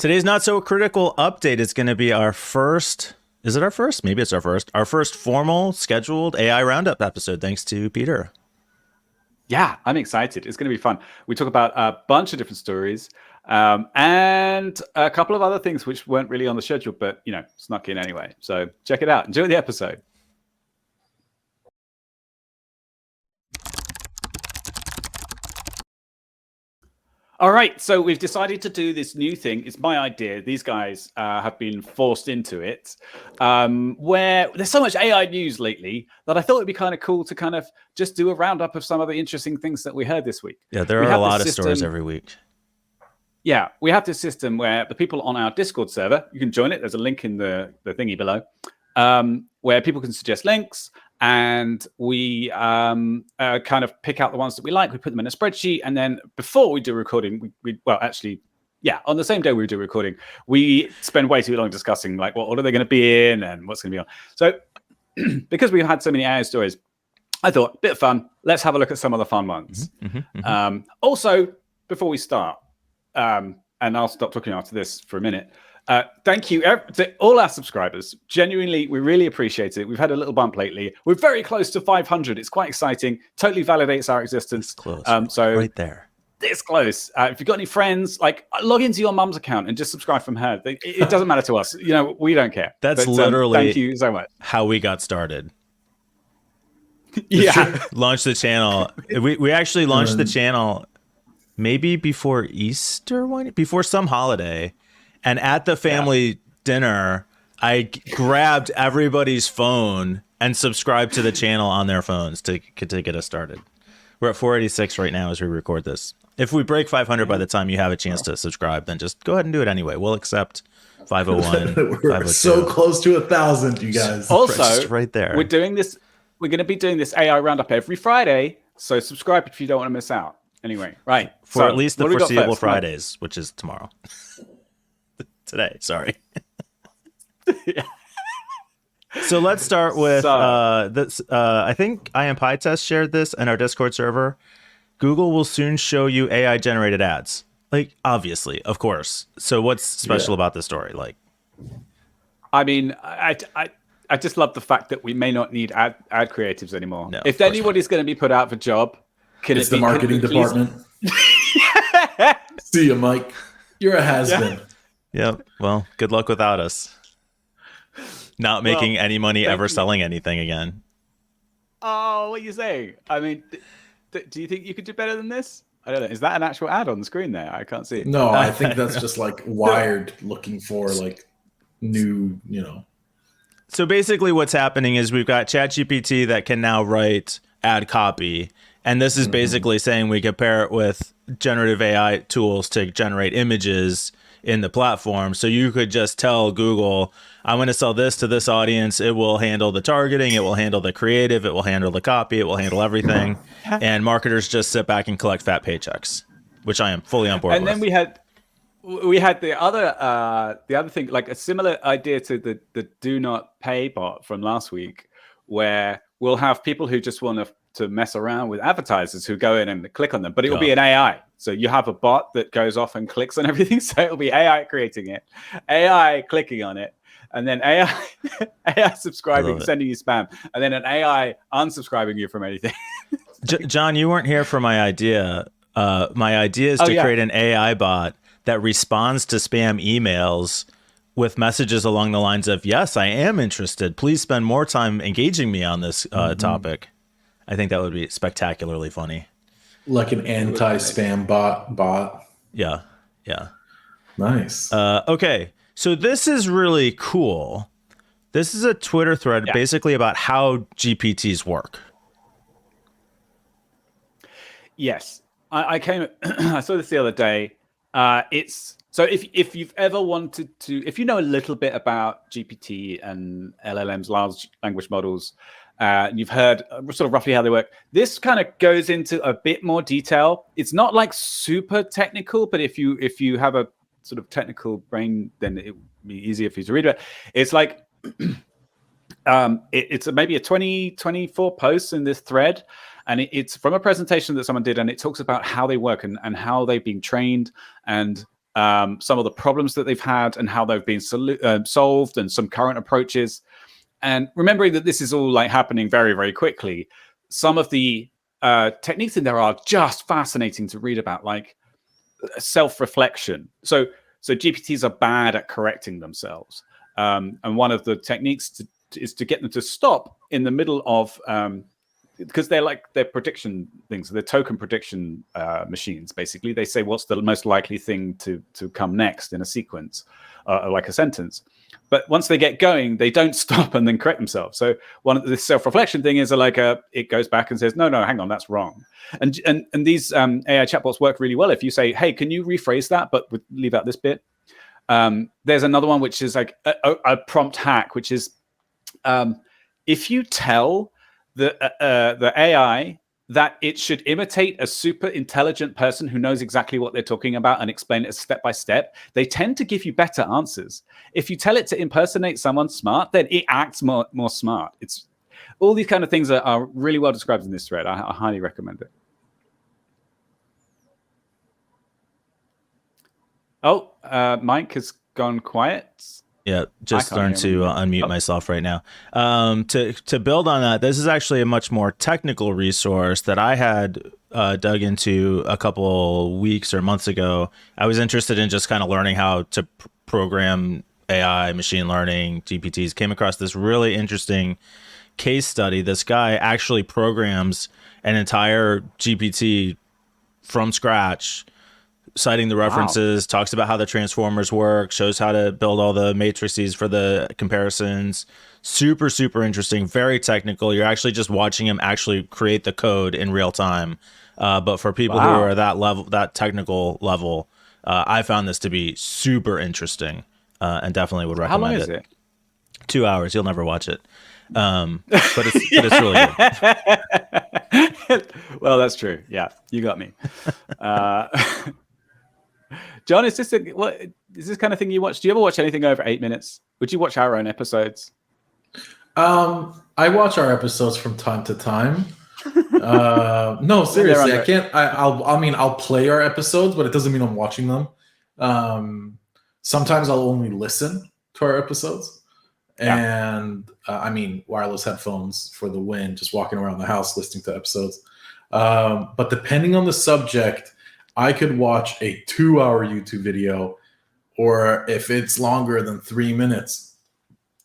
Today's Not So Critical update is going to be our first. Is it our first? Maybe it's our first. Our first formal scheduled AI Roundup episode, thanks to Peter. Yeah, I'm excited. It's going to be fun. We talk about a bunch of different stories and a couple of other things which weren't really on the schedule, but, snuck in anyway. So check it out. Enjoy the episode. All right, so we've decided to do this new thing. It's my idea. These guys have been forced into it, where there's so much AI news lately that I thought it'd be kind of cool to kind of just do a roundup of some of the interesting things that we heard this week. Yeah, there are a lot of stories every week. Yeah, we have this system where the people on our Discord server, you can join it. There's a link in the thingy below, where people can suggest links. And we kind of pick out the ones that we like. We put them in a spreadsheet. And then before we do recording, on the same day we do recording, we spend way too long discussing like what order they're going to be in and what's going to be on. So because we've had so many AI stories, I thought, bit of fun. Let's have a look at some of the fun ones. Also, before we start, and I'll stop talking after this for a minute, thank you to all our subscribers. Genuinely, we really appreciate it. We've had a little bump lately. We're very close to 500. It's quite exciting. Totally validates our existence. It's close. So right there. This close. If you've got any friends, like log into your mum's account and just subscribe from her. It doesn't matter to us. We don't care. That's literally thank you so much. How we got started. Yeah. Launched the channel. We actually launched the channel maybe before Easter, before some holiday. And at the family dinner, I grabbed everybody's phone and subscribed to the channel on their phones to get us started. We're at 486 right now as we record this. If we break 500 by the time you have a chance to subscribe, then just go ahead and do it anyway. We'll accept 501. We're so close to 1,000, you guys. Also, right there. We're doing this. We're going to be doing this AI roundup every Friday. So subscribe if you don't want to miss out. Anyway, right. For at least the foreseeable Fridays, which is tomorrow. Today, sorry. Yeah. So let's start with this. I think I Am Pie Test shared this in our Discord server. Google will soon show you AI generated ads. Like, obviously, of course. So what's special about this story? Like, I mean, I just love the fact that we may not need ad creatives anymore. No, if anybody's going to be put out for job, it's the marketing department. See you, Mike. You're a has-been. Yep. Well, good luck without us. Not making any money ever selling anything again. Oh, what are you saying? I mean, do you think you could do better than this? I don't know. Is that an actual ad on the screen there? I can't see it. No, I think that's just like Wired looking for like new, So basically what's happening is we've got ChatGPT that can now write ad copy. And this is basically saying we compare it with generative AI tools to generate images in the platform. So you could just tell Google, I'm going to sell this to this audience. It will handle the targeting. It will handle the creative. It will handle the copy. It will handle everything. And marketers just sit back and collect fat paychecks, which I am fully on board with. And then we had the other thing, like a similar idea to the do not pay bot from last week, where we'll have people who just want to mess around with advertisers who go in and click on them, but it will be an AI. So you have a bot that goes off and clicks on everything. So it'll be AI creating it, AI clicking on it, and then AI subscribing, sending you spam, and then an AI unsubscribing you from anything. John, you weren't here for my idea. My idea is to create an AI bot that responds to spam emails with messages along the lines of, yes, I am interested. Please spend more time engaging me on this topic. I think that would be spectacularly funny. Like an anti-spam bot. Yeah. Nice. Okay. So this is really cool. This is a Twitter thread basically about how GPTs work. Yes. I saw this the other day. So if you've ever wanted to, if you know a little bit about GPT and LLMs, large language models, you've heard sort of roughly how they work. This kind of goes into a bit more detail. It's not like super technical, but if you have a sort of technical brain, then it would be easier for you to read it. It's like it's maybe a 24 posts in this thread, and it's from a presentation that someone did, and it talks about how they work and how they've been trained and some of the problems that they've had and how they've been solved, and some current approaches. And remembering that this is all like happening very, very quickly, some of the techniques in there are just fascinating to read about, like self-reflection. So GPTs are bad at correcting themselves. And one of the techniques is to get them to stop in the middle of, because they're prediction things, they're token prediction machines. Basically, they say what's the most likely thing to come next in a sequence, like a sentence. But once they get going, they don't stop and then correct themselves. So one of the self-reflection thing is it goes back and says, no, hang on, that's wrong. And these AI chatbots work really well if you say, hey, can you rephrase that, but leave out this bit. There's another one which is like a prompt hack, which is if you tell the AI that it should imitate a super intelligent person who knows exactly what they're talking about and explain it step by step, they tend to give you better answers. If you tell it to impersonate someone smart, then it acts more smart. It's all these kind of things are really well described in this thread. I highly recommend it. Oh, Mike has gone quiet. Yeah, just learned to unmute myself right now. To build on that, this is actually a much more technical resource that I had dug into a couple weeks or months ago. I was interested in just kind of learning how to program AI, machine learning, GPTs. Came across this really interesting case study. This guy actually programs an entire GPT from scratch, citing the references, talks about how the transformers work, shows how to build all the matrices for the comparisons. Super, super interesting, very technical. You're actually just watching him actually create the code in real time. But for people who are that technical level, I found this to be super interesting and definitely would recommend it. How long is it? 2 hours. You'll never watch it. But it's really good. Well, that's true. Yeah, you got me. John, is this kind of thing you watch? Do you ever watch anything over 8 minutes? Would you watch our own episodes? I watch our episodes from time to time. No, seriously, I can't. I'll play our episodes, but it doesn't mean I'm watching them. Sometimes I'll only listen to our episodes, and wireless headphones for the win. Just walking around the house listening to episodes. But depending on the subject, I could watch a 2-hour YouTube video, or if it's longer than 3 minutes,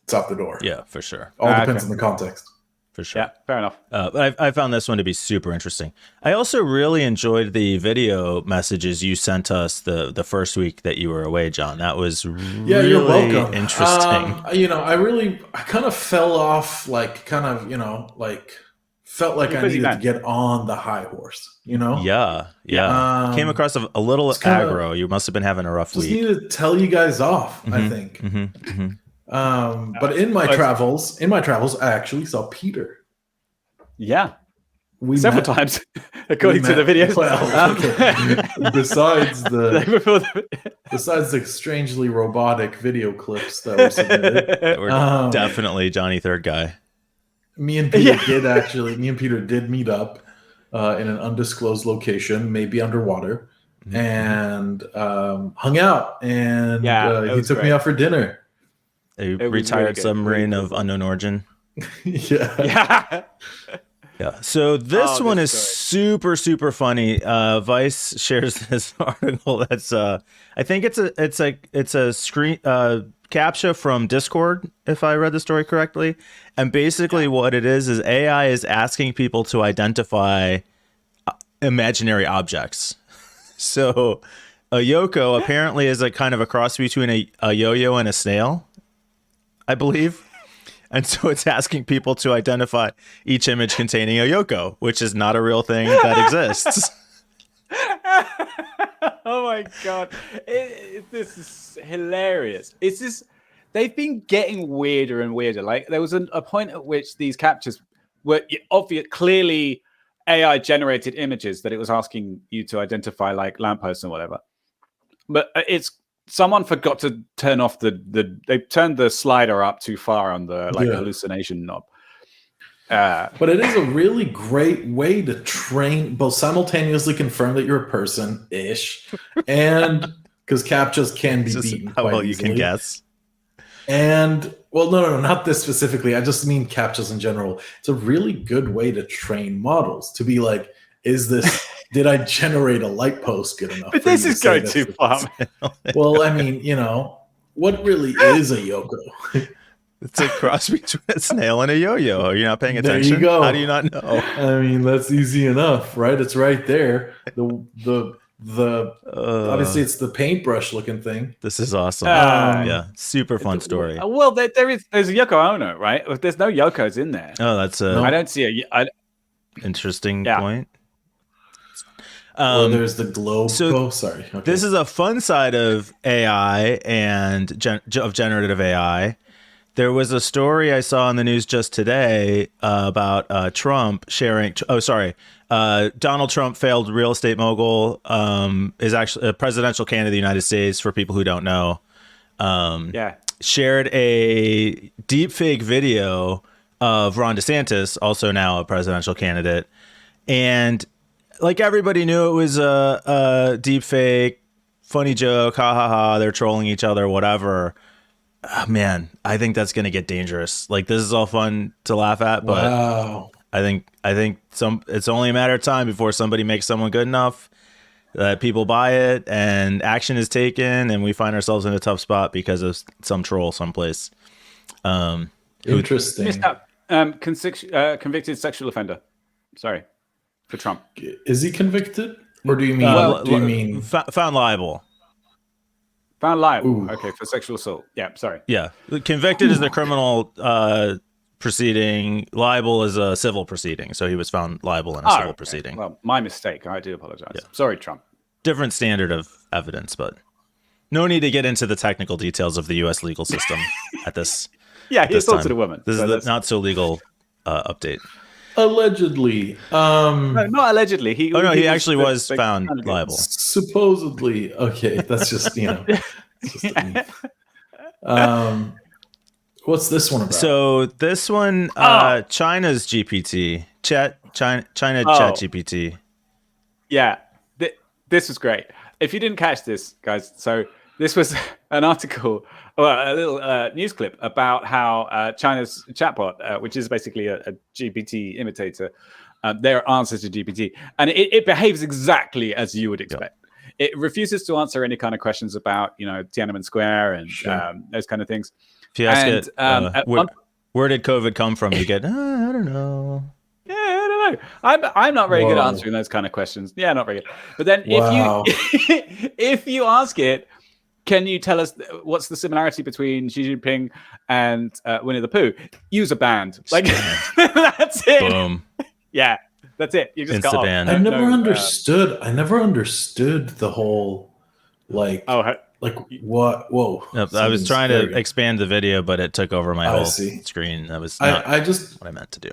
it's out the door. Yeah, for sure. All depends on the context. For sure. Yeah, fair enough. But I found this one to be super interesting. I also really enjoyed the video messages you sent us the first week that you were away, John. That was really you're welcome. Interesting. I kind of fell off, felt like I needed to get on the high horse, Yeah. Came across a little aggro. You must have been having a rough week. Just needed to tell you guys off, I think. But in my travels, I actually saw Peter. Yeah. Several times, according to the videos. Well, besides the strangely robotic video clips that were submitted. We're definitely Johnny Third Guy. Me and Peter did meet up in an undisclosed location, maybe underwater, and hung out. And he took me out for dinner. A retired submarine of unknown origin. Yeah. So this one is super, super funny. Vice shares this article that's I think it's a screen captcha from Discord, if I read the story correctly. And basically what it is AI is asking people to identify imaginary objects. So a Yoko apparently is a kind of a cross between a yo-yo and a snail, I believe. And so it's asking people to identify each image containing a Yoko, which is not a real thing that exists. Oh my God. This is hilarious. It's just, they've been getting weirder and weirder. Like there was a point at which these captures were obvious, clearly AI generated images that it was asking you to identify, like lampposts and whatever. But someone forgot to turn off they turned the slider up too far on the hallucination knob. But it is a really great way to train, both simultaneously confirm that you're a person-ish and because captchas can be Just beaten how quite well you easily. can guess. And well, no, not this specifically. I just mean captchas in general. It's a really good way to train models to be like, did I generate a light post good enough? But for this you to is say going that's too the- far. Well, I mean, what really is a Yoko? It's a cross between a snail and a yo-yo. Are you not paying There attention? you go. How do you not know? I mean, that's easy enough, right? It's right there. The obviously it's the paintbrush looking thing. This is awesome. Uh, super fun story. Well, there's a Yoko Ono, right? If there's no Yokos in there, Oh, that's No. I don't see interesting Yeah. point. Or there's the globe. so Sorry. Okay. This is a fun side of AI and of generative AI. There was a story I saw in the news just today about Trump sharing. Donald Trump, failed real estate mogul, is actually a presidential candidate of the United States. For people who don't know, shared a deepfake video of Ron DeSantis, also now a presidential candidate, and like everybody knew it was a deep fake, funny joke, ha ha ha. They're trolling each other, whatever. Oh, man, I think that's gonna get dangerous. Like this is all fun to laugh at, but wow. I think it's only a matter of time before somebody makes someone good enough that people buy it and action is taken, and we find ourselves in a tough spot because of some troll someplace. Interesting. missed out. Convicted sexual offender. Sorry, for Trump. Is he convicted, or do you mean? Found liable? Found liable. Ooh. Okay, for sexual assault. Yeah, sorry. Yeah, convicted is the criminal proceeding. Liable is a civil proceeding. So he was found liable in a civil proceeding. Well, my mistake. I do apologize. Yeah. Sorry, Trump. Different standard of evidence, but no need to get into the technical details of the U.S. legal system at this. Yeah, he this assaulted time. a woman. This so is the not so legal update. Allegedly. No, not allegedly. He actually was found liable. Supposedly. Okay, that's just what's this one about? So this one, China's GPT, China Chat GPT. Yeah, this was great. If you didn't catch this, guys, so this was an article, a little news clip about how China's chatbot, which is basically a GPT imitator, their answer to GPT, and it behaves exactly as you would expect. Yep. It refuses to answer any kind of questions about, Tiananmen Square and those kind of things. If you ask where did COVID come from, you get, I don't know. Yeah, I don't know. I'm not very good at answering those kind of questions. Yeah, not very good. But then if you ask it, can you tell us what's the similarity between Xi Jinping and Winnie the Pooh? Use a band. Like that's it. Boom. Yeah, that's it. You just got band. I never understood. I never understood the whole what? Whoa! I was trying to expand the video, but it took over my whole screen. That was not what I meant to do.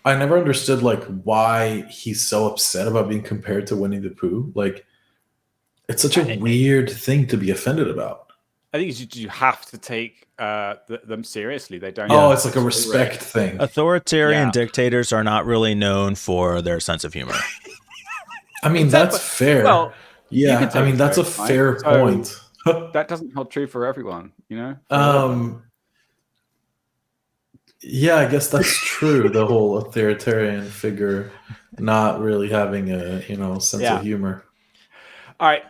I never understood why he's so upset about being compared to Winnie the Pooh. Like, it's such a weird thing to be offended about. I think you have to take them seriously. They don't. Oh, it's like a respect thing. Authoritarian dictators are not really known for their sense of humor. I mean, that's fair. Well, yeah, I mean, that's a fair point. That doesn't hold true for everyone, Yeah, I guess that's true. The whole authoritarian figure not really having a sense of humor. All right.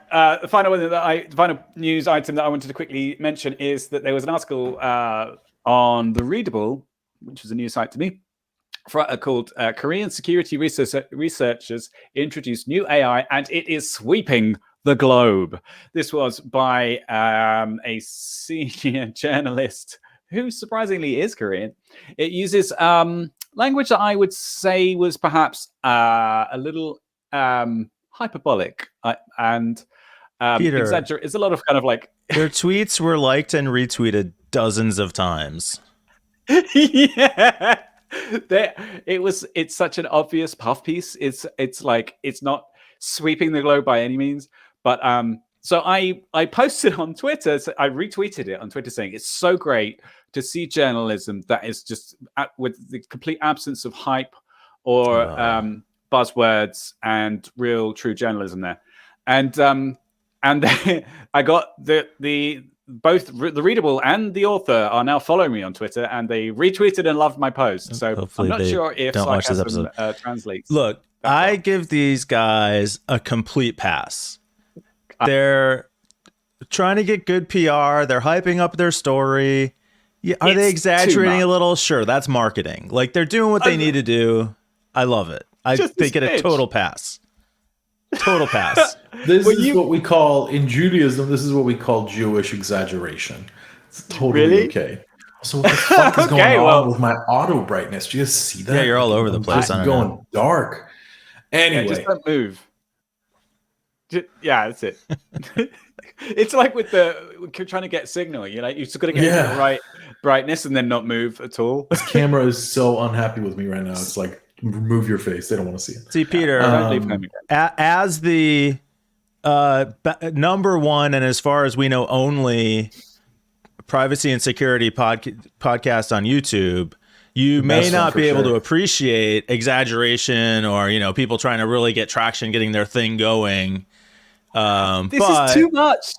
The final news item that I wanted to quickly mention is that there was an article on The Readable, which was a news site to me, called Korean Security Researchers Introduce New AI and It Is Sweeping the Globe. This was by a senior journalist who surprisingly is Korean. It uses language that I would say was perhaps a little hyperbolic and exaggerate. It's a lot of kind of like their tweets were liked and retweeted dozens of times. Yeah, it's such an obvious puff piece. It's like it's not sweeping the globe by any means, but so I posted on Twitter. So I retweeted it on Twitter saying it's so great to see journalism that is just with the complete absence of hype or buzzwords and real true journalism there. And And then I got both the readable and the author are now following me on Twitter, and they retweeted and loved my post. So Hopefully I'm not they sure if don't watch this sarcasm translates. Look, I give these guys a complete pass. They're trying to get good PR. They're hyping up their story. Yeah, are they exaggerating a little? Sure, that's marketing. Like, they're doing what they need to do. I love it. They get a total pass. Total pass. This is what we call, in Judaism, this is what we call Jewish exaggeration. It's totally okay. So what the fuck is going on with my auto brightness? Do you guys see that? Yeah, you're all over the place. I'm going dark. Anyway. Just don't move. Yeah, that's it. It's like with trying to get signal. You just got to get the right brightness and then not move at all. This camera is so unhappy with me right now. It's like, remove your face. They don't want to see it. See, Peter, as the number one, and as far as we know, only privacy and security podcast on YouTube, you may not be able to appreciate exaggeration or, people trying to really get traction, getting their thing going. This is too much.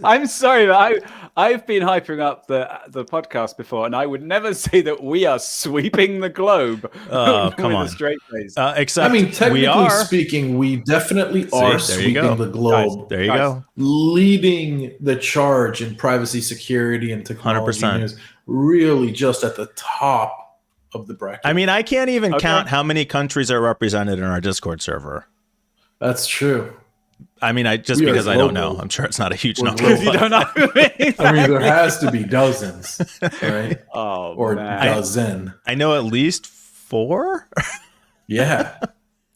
I'm sorry, but I've been hyping up the podcast before, and I would never say that we are sweeping the globe. Come on, a straight face. Except technically speaking, we definitely are sweeping the globe. Guys, there you go, leading the charge in privacy, security, and technology 100%. news. Really, just at the top of the bracket. I mean, I can't even count how many countries are represented in our Discord server. That's true. I mean, because I don't know. I'm sure it's not a huge number. Because you don't know. I mean, there has to be dozens, right? Or dozen. I know at least 4. Yeah.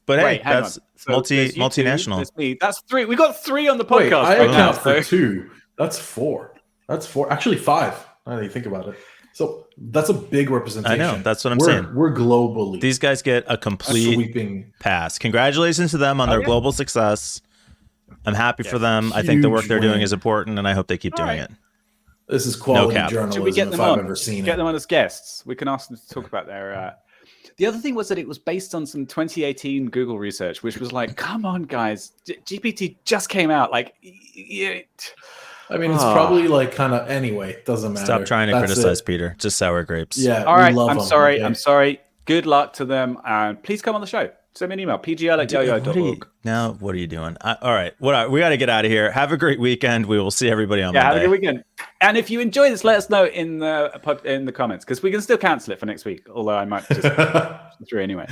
But wait, hey, that's multinational. That's me. That's 3. We got 3 on the podcast. I account for 2. That's 4. That's 4. Actually, 5. Now that you think about it. So that's a big representation. I know. That's what I'm saying. We're globally. These guys get a complete sweeping pass. Congratulations to them on their global success. I'm happy for them. I think the work they're doing is important, and I hope they keep doing it. This is quality journalism. Should we get them if I've ever seen get them on as guests? We can ask them to talk about their. The other thing was that it was based on some 2018 Google research, which was like, come on, guys, GPT just came out. Like, I mean, it's probably like kind of anyway. It doesn't matter. Stop trying to criticize Peter. Just sour grapes. Yeah. All right. I'm sorry. Okay. I'm sorry. Good luck to them, and please come on the show. Send me an email, pgl@yoyo.org. Now, what are you doing? All right. We got to get out of here. Have a great weekend. We will see everybody on Monday. Have a good weekend. And if you enjoy this, let us know in the comments, because we can still cancel it for next week, although I might just through anyway.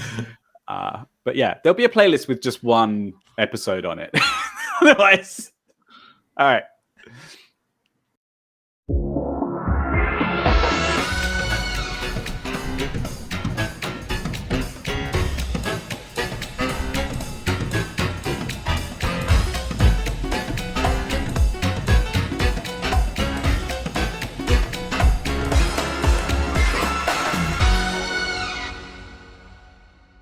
But yeah, there'll be a playlist with just one episode on it. Otherwise, all right.